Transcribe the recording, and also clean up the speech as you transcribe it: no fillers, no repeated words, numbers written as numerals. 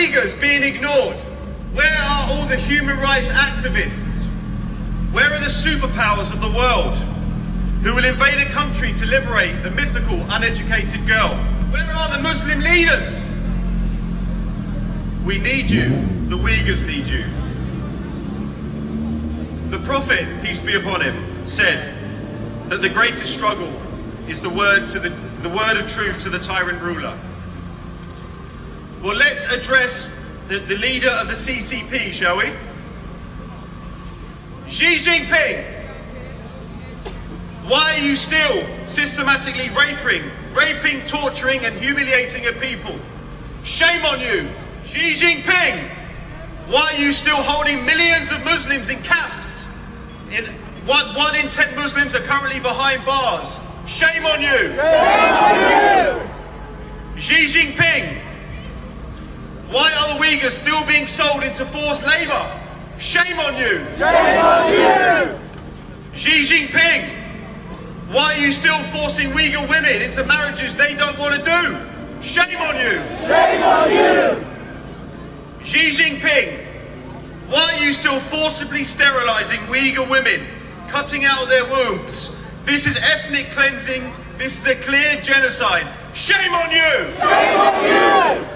Uyghurs being ignored? Where are all the human rights activists? Where are the superpowers of the world who will invade a country to liberate the mythical, uneducated girl? Where are the Muslim leaders? We need you. The Uyghurs need you. The Prophet, peace be upon him, said that the greatest struggle is the word of truth to the tyrant ruler. Well, let's address the leader of the CCP, shall we? Xi Jinping, why are you still systematically raping, torturing and humiliating a people? Shame on you. Xi Jinping, why are you still holding millions of Muslims in camps? One in 10 Muslims are currently behind bars. Shame on you. Shame on you. Xi Jinping, why are the Uyghurs still being sold into forced labour? Shame on you. Shame on you. Xi Jinping, why are you still forcing Uyghur women into marriages they don't want to do? Shame on you. Shame on you. Xi Jinping, why are you still forcibly sterilising Uyghur women, cutting out their wombs? This is ethnic cleansing. This is a clear genocide. Shame on you. Shame on you.